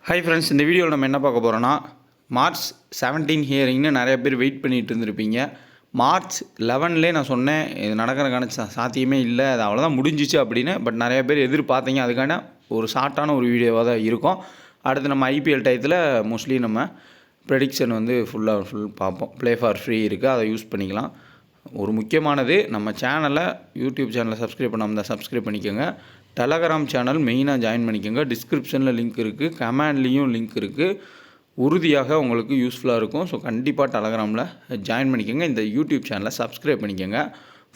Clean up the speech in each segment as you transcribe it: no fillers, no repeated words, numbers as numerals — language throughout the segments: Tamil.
ஹாய் ஃப்ரெண்ட்ஸ், இந்த வீடியோவில் நம்ம என்ன பார்க்க போகிறோன்னா மார்ச் 17 ஹியரிங்னு நிறைய பேர் வெயிட் பண்ணிகிட்டு இருந்திருப்பீங்க. மார்ச் 11லே நான் சொன்னேன் இது நடக்கிறதுக்கான சாத்தியமே இல்லை, அது அவ்வளோதான் முடிஞ்சிச்சு அப்படின்னு. பட் நிறைய பேர் எதிர்பார்த்தீங்க. அதுக்கான ஒரு ஷார்ட்டான ஒரு வீடியோவாக தான் இருக்கும். அடுத்து நம்ம ஐபிஎல் டயத்தில் மோஸ்ட்லி நம்ம ப்ரெடிக்ஷன் வந்து ஃபுல் பார்ப்போம். ப்ளே ஃபார் ஃப்ரீ இருக்குது, அதை யூஸ் பண்ணிக்கலாம். ஒரு முக்கியமானது, நம்ம சேனலை யூடியூப் சேனலை சப்ஸ்கிரைப் பண்ணாமல் தான் சப்ஸ்கிரைப் பண்ணிக்கோங்க. டெலகிராம் சேனல் மெயினாக ஜாயின் பண்ணிக்கோங்க. டிஸ்கிரிப்ஷனில் லிங்க் இருக்குது, கமெண்ட்லேயும் லிங்க் இருக்குது. உறுதியாக உங்களுக்கு யூஸ்ஃபுல்லாக இருக்கும். ஸோ கண்டிப்பாக டெலகிராமில் ஜாயின் பண்ணிக்கோங்க. இந்த யூடியூப் சேனலை சப்ஸ்கிரைப் பண்ணிக்கோங்க.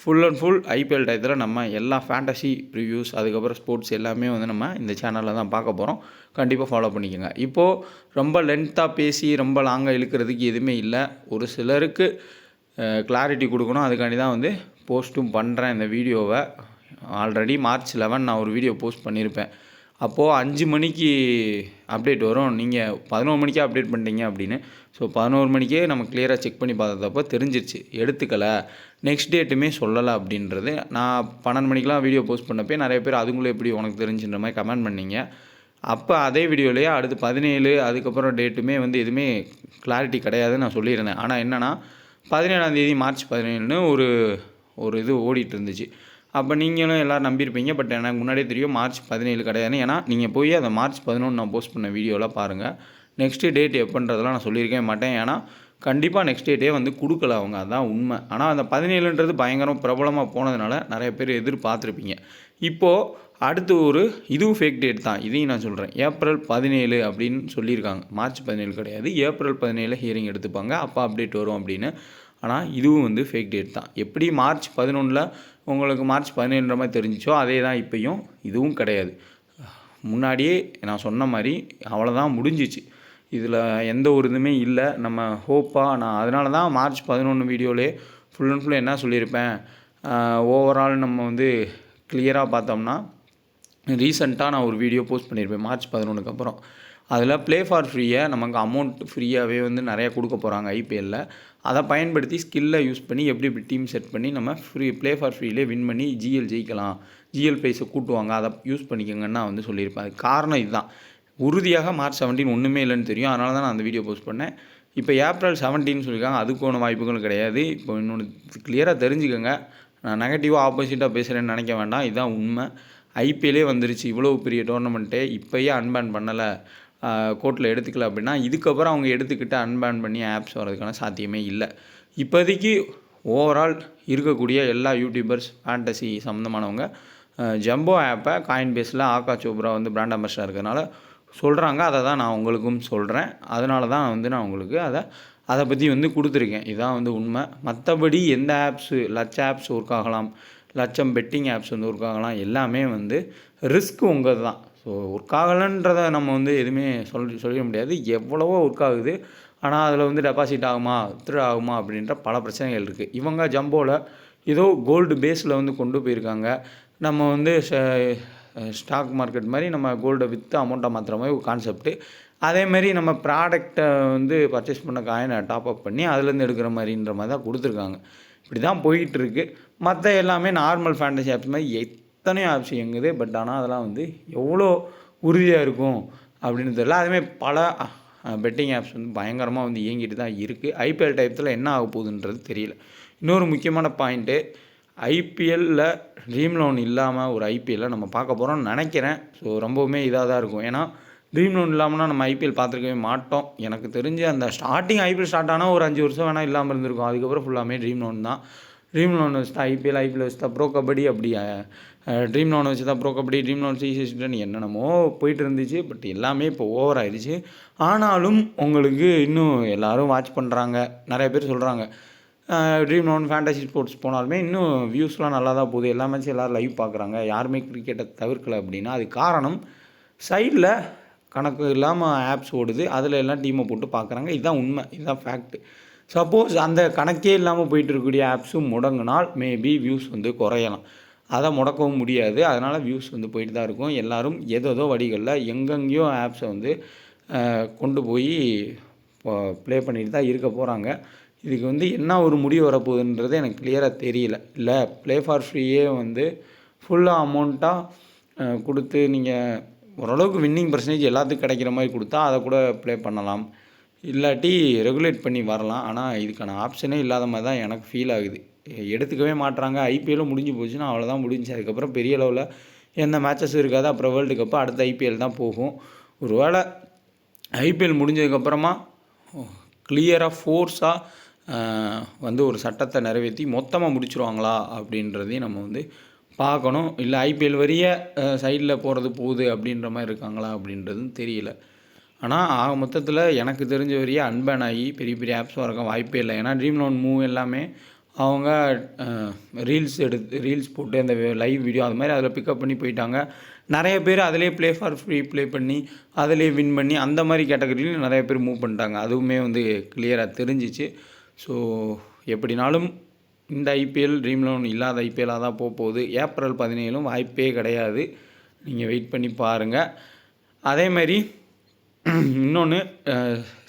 ஃபுல் அண்ட் ஃபுல் ஐபிஎல் டயத்தில் நம்ம எல்லா ஃபேண்டசி ரிவ்யூஸ், அதுக்கப்புறம் ஸ்போர்ட்ஸ் எல்லாமே வந்து நம்ம இந்த சேனலில் தான் பார்க்க போகிறோம். கண்டிப்பாக ஃபாலோ பண்ணிக்கோங்க. இப்போது ரொம்ப லென்த்தாக பேசி ரொம்ப லாங்காக இழுக்கிறதுக்கு எதுவுமே இல்லை. ஒரு சிலருக்கு கிளாரிட்டி கொடுக்கணும், அதுக்காண்டி தான் வந்து போஸ்ட்டும் பண்ணுறேன் இந்த வீடியோவை. ஆல்ரெடி மார்ச் 11 நான் ஒரு வீடியோ போஸ்ட் பண்ணியிருப்பேன். அப்போது 5 மணிக்கு அப்டேட் வரும், நீங்கள் 11 மணிக்கே அப்டேட் பண்ணிட்டீங்க அப்படின்னு. ஸோ 11 மணிக்கே நம்ம கிளியராக செக் பண்ணி பார்த்தப்போ தெரிஞ்சிருச்சு எடுத்துக்கலை, நெக்ஸ்ட் டேட்டுமே சொல்லலை அப்படின்றது. நான் 12 மணிக்கெலாம் வீடியோ போஸ்ட் பண்ணப்போ நிறைய பேர் அதுக்குள்ளே எப்படி உனக்கு தெரிஞ்சுன்ற மாதிரி கமெண்ட் பண்ணிங்க. அப்போ அதே வீடியோலேயே அடுத்து 17 அதுக்கப்புறம் டேட்டுமே வந்து எதுவுமே கிளாரிட்டி கிடையாதுன்னு நான் சொல்லியிருந்தேன். ஆனால் என்னென்னா 17ஆம் தேதி மார்ச் 17ன்னு ஒரு இது ஓடிட்டு இருந்துச்சு. அப்போ நீங்களும் எல்லோரும் நம்பியிருப்பீங்க. பட் எனக்கு முன்னாடியே தெரியும் மார்ச் 17 கிடையாதுன்னு. ஏன்னா நீங்கள் போய் அந்த மார்ச் 11 நான் போஸ்ட் பண்ண வீடியோலாம் பாருங்கள். நெக்ஸ்ட்டு டேட் எப்போன்றதெல்லாம் நான் சொல்லியிருக்கவே மாட்டேன். ஏன்னா கண்டிப்பாக நெக்ஸ்ட் டேட்டே வந்து கொடுக்கல அவங்க, அதுதான் உண்மை. ஆனால் அந்த 17ன்றது பயங்கரம் பிரபலமாக போனதுனால நிறைய பேர் எதிர்பார்த்துருப்பீங்க. இப்போது அடுத்து ஒரு இதுவும் ஃபேக் டேட் தான், இதையும் நான் சொல்கிறேன். ஏப்ரல் 17 அப்படின்னு சொல்லியிருக்காங்க. மார்ச் 17 கிடையாது, ஏப்ரல் 17 ஹியரிங் எடுத்துப்பாங்க, அப்போ அப்டேட் வரும் அப்படின்னு. ஆனால் இதுவும் வந்து ஃபேக் டேட் தான். எப்படி மார்ச் 11 உங்களுக்கு மார்ச் 17 மாதிரி தெரிஞ்சிச்சோ அதே தான் இப்போயும். இதுவும் கிடையாது. முன்னாடியே நான் சொன்ன மாதிரி அவ்வளோதான், முடிஞ்சிச்சு. இதில் எந்த ஒரு இதுவுமே இல்லை. நம்ம ஹோப்பாக நான் அதனால தான் மார்ச் 11 வீடியோவிலே ஃபுல் அண்ட் ஃபுல் என்ன சொல்லியிருப்பேன், ஓவரால் நம்ம வந்து கிளியராக பார்த்தோம்னா ரீசெண்டாக நான் ஒரு வீடியோ போஸ்ட் பண்ணியிருப்பேன் மார்ச் 11க்கு அப்புறம். அதில் ப்ளே ஃபார் ஃப்ரீயை நமக்கு அமௌண்ட் ஃப்ரீயாகவே வந்து நிறையா கொடுக்க போகிறாங்க ஐபிஎல்லில். அதை பயன்படுத்தி ஸ்கில்லை யூஸ் பண்ணி எப்படி டீம் செட் பண்ணி நம்ம ப்ளே ஃபார் ஃப்ரீலே வின் பண்ணி ஜிஎல் ஜெயிக்கலாம், ஜிஎல் ப்ரைஸை கூட்டுவாங்க, அதை யூஸ் பண்ணிக்கோங்கன்னு நான் வந்து சொல்லியிருப்பேன். அது காரணம் இதுதான். உறுதியாக மார்ச் 17 ஒன்றுமே இல்லைன்னு தெரியும், அதனால தான் நான் அந்த வீடியோ போஸ்ட் பண்ணேன். இப்போ ஏப்ரல் 17 சொல்லியிருக்காங்க, அதுக்கான வாய்ப்புகள் கிடையாது. இப்போ இன்னொன்று கிளியராக தெரிஞ்சுக்கோங்க, நான் நெகட்டிவாக ஆப்போசிட்டாக பேசுகிறேன்னு நினைக்க வேண்டாம், இதுதான் உண்மை. ஐபிஎல்லே வந்துருச்சு, இவ்வளோ பெரிய டோர்னமெண்ட்டே இப்போயே அன்பேன் பண்ணலை, கோர்ட்டில் எடுத்துக்கல அப்படின்னா இதுக்கப்புறம் அவங்க எடுத்துக்கிட்டு அன்பேன் பண்ணி ஆப்ஸ் வரதுக்கான சாத்தியமே இல்லை. இப்போதைக்கு ஓவரால் இருக்கக்கூடிய எல்லா யூடியூபர்ஸ் ஃபேண்டசி சம்மந்தமானவங்க ஜம்போ ஆப்பை காயின் பேஸில் ஆகாஷ் சோப்ரா வந்து பிராண்ட் அம்பாசிடர் இருக்கிறதுனால சொல்கிறாங்க. அதை தான் நான் உங்களுக்கும் சொல்கிறேன். அதனால தான் வந்து நான் உங்களுக்கு அதை பற்றி வந்து கொடுத்துருக்கேன். இதுதான் வந்து உண்மை. மற்றபடி எந்த ஆப்ஸு ஆப்ஸ் ஒர்க் ஆகலாம், லட்சம் பெட்டிங் ஆப்ஸ் வந்து ஒர்க் ஆகலாம், எல்லாமே வந்து ரிஸ்க் உங்கள் தான். ஸோ ஒர்க் ஆகலைன்றதை நம்ம வந்து எதுவுமே சொல்ல முடியாது. எவ்வளவோ ஒர்க் ஆகுது, ஆனால் அதில் வந்து டெபாசிட் ஆகுமா வித்ட்ரா ஆகுமா அப்படின்ற பல பிரச்சனைகள் இருக்குது. இவங்க ஜம்போவில் ஏதோ கோல்டு பேஸில் வந்து கொண்டு போயிருக்காங்க. நம்ம வந்து ஸ்டாக் மார்க்கெட் மாதிரி நம்ம கோல்டை விற்று அமௌண்ட்டை மாற்றுற மாதிரி ஒரு கான்செப்ட்டு. அதேமாரி நம்ம ப்ராடக்டை வந்து பர்ச்சேஸ் பண்ண காயினை டாப்அப் பண்ணி அதுலேருந்து எடுக்கிற மாதிரின்ற மாதிரி தான் கொடுத்துருக்காங்க. இப்படி தான் போயிட்டுருக்கு. மற்ற எல்லாமே நார்மல் ஃபேண்டசி ஆப்ஸ் மாதிரி எத்தனையோ ஆப்ஸ் இயங்குது. பட் ஆனால் அதெல்லாம் வந்து எவ்வளோ உறுதியாக இருக்கும் அப்படின்னு தெரியல. அதுமாதிரி பல பெட்டிங் ஆப்ஸ் வந்து பயங்கரமாக வந்து இயங்கிட்டு தான் இருக்குது. ஐபிஎல் டைத்தில் என்ன ஆக போகுதுன்றது தெரியல. இன்னொரு முக்கியமான பாயிண்ட்டு, ஐபிஎல்லில் ட்ரீம் லோன் இல்லாமல் ஒரு ஐபிஎல்லை நம்ம பார்க்க போகிறோம்னு நினைக்கிறேன். ஸோ ரொம்பவுமே இதாக தான் இருக்கும். ஏன்னா ட்ரீம் லோன் இல்லாமல்னா நம்ம ஐபிஎல் பார்த்துருக்கவே மாட்டோம். எனக்கு தெரிஞ்சு அந்த ஸ்டார்டிங் ஐபிஎல் ஸ்டார்ட் ஆனால் ஒரு 5 வருஷம் வேணால் இல்லாமல் இருந்திருக்கும். அதுக்கப்புறம் ஃபுல்லாமே ட்ரீம் லோன் தான். ட்ரீம் லோன் வச்சு தான் ஐபிஎல் வச்சு தான் ப்ரோ கபடி, அப்படி ட்ரீம் லோன் வச்சு தான் ப்ரோ கபடி, ட்ரீம் லோன் சிசின்னு என்னென்னமோ போயிட்டு இருந்துச்சு. பட் எல்லாமே இப்போ ஓவர் ஆயிடுச்சு. ஆனாலும் உங்களுக்கு இன்னும் எல்லோரும் வாட்ச் பண்ணுறாங்க. நிறைய பேர் சொல்கிறாங்க ட்ரீம் லோன் ஃபேண்டசி ஸ்போர்ட்ஸ் போனாலுமே இன்னும் வியூஸ்லாம் நல்லா தான் போகுது, எல்லா மேட்சும் எல்லோரும் லைவ் பார்க்குறாங்க, யாருமே கிரிக்கெட்டை தவிர்க்கலை அப்படின்னா அது காரணம் சைடில் கணக்கு இல்லாமல் ஆப்ஸ் ஓடுது, அதில் எல்லாம் டீமை போட்டு பார்க்குறாங்க. இதுதான் உண்மை, இதுதான் ஃபேக்ட்டு. சப்போஸ் அந்த கணக்கே இல்லாமல் போயிட்டு இருக்கக்கூடிய ஆப்ஸும் முடங்கினால் மேபி வியூஸ் வந்து குறையலாம். அதை முடக்கவும் முடியாது. அதனால் வியூஸ் வந்து போயிட்டு தான் இருக்கும். எல்லோரும் ஏதோ வழிகளில் எங்கெங்கேயோ ஆப்ஸை வந்து கொண்டு போய் ப்ளே பண்ணிட்டு தான் இருக்க போகிறாங்க. இதுக்கு வந்து என்ன ஒரு முடிவு வரப்போகுதுன்றது எனக்கு கிளியராக தெரியல. இல்லை ப்ளே ஃபார் ஃப்ரீயே வந்து ஃபுல்லாக அமௌண்ட்டாக கொடுத்து நீங்கள் ஓரளவுக்கு வின்னிங் பர்சன்டேஜ் எல்லாத்துக்கும் கிடைக்கிற மாதிரி கொடுத்தா அதை கூட ப்ளே பண்ணலாம், இல்லாட்டி ரெகுலேட் பண்ணி வரலாம். ஆனால் இதுக்கான ஆப்ஷனே இல்லாத மாதிரி தான் எனக்கு ஃபீல் ஆகுது. எடுத்துக்கவே மாட்றாங்க. ஐபிஎல்லும் முடிஞ்சு போச்சுன்னா அவ்வளோதான் முடிஞ்சு. அதுக்கப்புறம் பெரிய லெவலில் எந்த மேட்சஸும் இருக்காது. அப்புறம் வேர்ல்டு கப்பு அடுத்த ஐபிஎல் தான் போகும். ஒரு வேளை ஐபிஎல் முடிஞ்சதுக்கப்புறமா கிளியராக ஃபோர்ஸாக வந்து ஒரு சட்டத்தை நிறைவேற்றி மொத்தமாக முடிச்சுருவாங்களா அப்படின்றதையும் நம்ம வந்து பார்க்கணும். இல்லை ஐபிஎல் வரிய சைடில் போகுது அப்படின்ற மாதிரி இருக்காங்களா அப்படின்றதும் தெரியல. ஆனால் ஆக மொத்தத்தில் எனக்கு தெரிஞ்ச வரையே அன்பேன் ஆகி பெரிய பெரிய ஆப்ஸ் வரக்க வாய்ப்பே இல்லை. ஏன்னா ட்ரீம் லோன் மூவ் எல்லாமே அவங்க ரீல்ஸ் போட்டு அந்த லைவ் வீடியோ அது மாதிரி அதில் பிக்கப் பண்ணி போயிட்டாங்க. நிறைய பேர் அதிலே ப்ளே ஃபார் ஃப்ரீ ப்ளே பண்ணி அதிலே வின் பண்ணி அந்த மாதிரி கேட்டகரியிலையும் நிறைய பேர் மூவ் பண்ணிட்டாங்க. அதுவுமே வந்து கிளியராக தெரிஞ்சிச்சு. ஸோ எப்படினாலும் இந்த ஐபிஎல் ட்ரீம் லோன் இல்லாத ஐபிஎல்லாக தான் போகுது. ஏப்ரல் 17 வாய்ப்பே கிடையாது. நீங்கள் வெயிட் பண்ணி பாருங்கள். அதேமாதிரி இன்னொன்று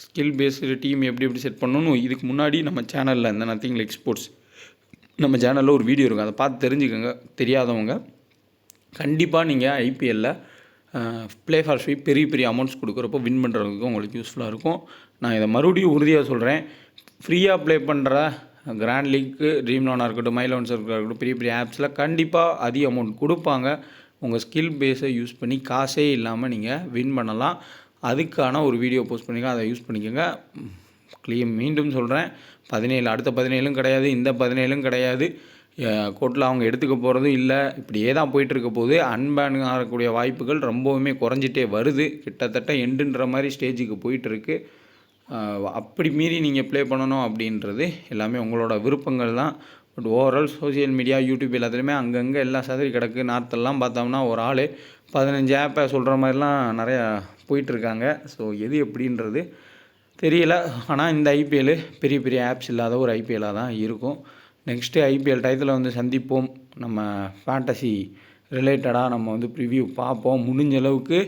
ஸ்கில் பேஸ்டு டீம் எப்படி செட் பண்ணணும், இதுக்கு முன்னாடி நம்ம சேனலில் இந்த நத்திங் லைக் ஸ்போர்ட்ஸ் நம்ம சேனலில் ஒரு வீடியோ இருக்கும். அதை பார்த்து தெரிஞ்சுக்கோங்க. தெரியாதவங்க கண்டிப்பாக நீங்கள் ஐபிஎல்லில் ப்ளே ஃபார் ஃப்ரீ பெரிய பெரிய அமௌண்ட்ஸ் கொடுக்குறப்போ வின் பண்ணுறதுக்கு உங்களுக்கு யூஸ்ஃபுல்லாக இருக்கும். நான் இதை மறுபடியும் உறுதியாக சொல்கிறேன். ஃப்ரீயாக ப்ளே பண்ணுற கிராண்ட் லீக்கு ட்ரீம் லோனாக இருக்கட்டும், மை லோன்ஸாக இருக்கட்டும், பெரிய பெரிய ஆப்ஸில் கண்டிப்பாக அதிக அமௌண்ட் கொடுப்பாங்க. உங்கள் ஸ்கில் பேஸை யூஸ் பண்ணி காசே இல்லாமல் நீங்கள் வின் பண்ணலாம். அதுக்கான ஒரு வீடியோ போஸ்ட் பண்ணிக்கலாம், அதை யூஸ் பண்ணிக்கோங்க. மீண்டும் சொல்கிறேன், 17 அடுத்த 17 கிடையாது, இந்த 17 கிடையாது. கோர்ட்டில் அவங்க எடுத்துக்க போகிறதும் இல்லை. இப்படியே தான் போயிட்டுருக்க போது அன்பேன் ஆகக்கூடிய வாய்ப்புகள் ரொம்பவுமே குறைஞ்சிட்டே வருது. கிட்டத்தட்ட எண்டுன்ற மாதிரி ஸ்டேஜுக்கு போயிட்டுருக்கு. அப்படி மீறி நீங்கள் ப்ளே பண்ணணும் அப்படின்றது எல்லாமே உங்களோட விருப்பங்கள் தான். But overall social media, YouTube எல்லாத்துலேயுமே அங்கங்கே எல்லாம் சதறி கிடக்கு. நார்த்தெல்லாம் பார்த்தோம்னா ஒரு ஆள் 15 ஆப்பை சொல்கிற மாதிரிலாம் நிறையா போயிட்டுருக்காங்க. ஸோ எது எப்படின்றது தெரியல. ஆனால் இந்த ஐபிஎல் பெரிய பெரிய ஆப்ஸ் இல்லாத ஒரு ஐபிஎல்லாக தான் இருக்கும். நெக்ஸ்ட்டு ஐபிஎல் டயத்தில் வந்து சந்திப்போம். நம்ம ஃபேண்டசி ரிலேட்டடாக நம்ம வந்து ப்ரிவ்யூ பார்ப்போம். முடிஞ்ச அளவுக்கு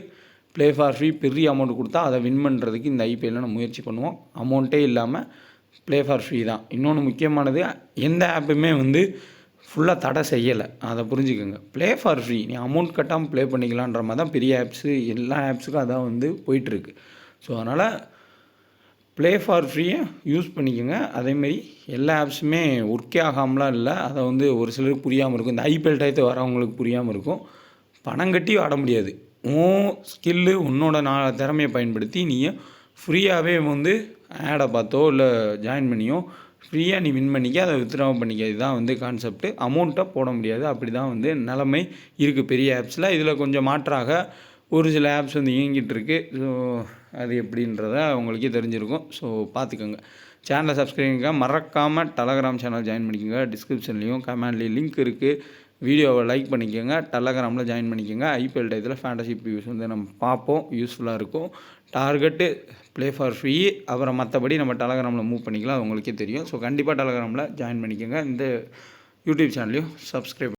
ப்ளே ஃபார் ஃப்ரீ பெரிய அமௌண்ட் கொடுத்தா அதை வின் பண்ணுறதுக்கு இந்த ஐபிஎல்லில் நம்ம முயற்சி பண்ணுவோம். அமௌண்ட்டே இல்லாமல் ப்ளே ஃபார் ஃப்ரீ தான். இன்னொன்று முக்கியமானது, எந்த ஆப்புமே வந்து ஃபுல்லாக தடை செய்யலை, அதை புரிஞ்சுக்கோங்க. ப்ளே ஃபார் ஃப்ரீ, நீ அமௌண்ட் கட்டாமல் ப்ளே பண்ணிக்கலான்ற மாதிரி தான் பெரிய ஆப்ஸு எல்லா ஆப்ஸுக்கும் அதான் வந்து போயிட்டுருக்கு. ஸோ அதனால் ப்ளே ஃபார் ஃப்ரீயை யூஸ் பண்ணிக்கோங்க. அதேமாரி எல்லா ஆப்ஸுமே ஒர்க்கே ஆகாமலாம் இல்லை. அதை வந்து ஒரு சிலருக்கு புரியாமல் இருக்கும். இந்த ஐபிஎல் டயத்தை வரவங்களுக்கு புரியாமல் இருக்கும். பணம் கட்டி ஆட முடியாது. உன் ஸ்கில்லு உன்னோட திறமையை பயன்படுத்தி நீங்கள் ஃப்ரீயாகவே வந்து ஆடை பார்த்தோ இல்லை ஜாயின் பண்ணியோ ஃப்ரீயாக நீ வின் பண்ணிக்க, அதை வித்ட்ரா பண்ணிக்க. இதுதான் வந்து கான்செப்ட்டு. அமௌண்ட்டை போட முடியாது. அப்படி தான் வந்து நிலைமை இருக்குது பெரிய ஆப்ஸில். இதில் கொஞ்சம் மாற்றாக ஒரு சில ஆப்ஸ் வந்து இயங்கிட்டுருக்கு. ஸோ அது எப்படின்றத உங்களுக்கே தெரிஞ்சிருக்கும். ஸோ பார்த்துக்கோங்க. சேனலை சப்ஸ்கிரைப் மறக்காமல் டெலகிராம் சேனல் ஜாயின் பண்ணிக்கோங்க. டிஸ்கிரிப்ஷன்லேயும் கமெண்ட்லேயும் லிங்க் இருக்குது. வீடியோவை லைக் பண்ணிக்கோங்க. டெலகிராமில் ஜாயின் பண்ணிக்கோங்க. ஐபிஎல் டயத்தில் ஃபேண்டசி ப்ரிவ்யூஸ் வந்து நம்ம பார்ப்போம். யூஸ்ஃபுல்லாக இருக்கும். Target play for free. அப்புறம் மற்றபடி நம்ம டெலகிராமில் மூவ் பண்ணிக்கலாம். அது உங்களுக்கே தெரியும். ஸோ கண்டிப்பாக டெலகிராமில் ஜாயின் பண்ணிக்கோங்க. இந்த யூடியூப் சேனலையும் சப்ஸ்கிரைப்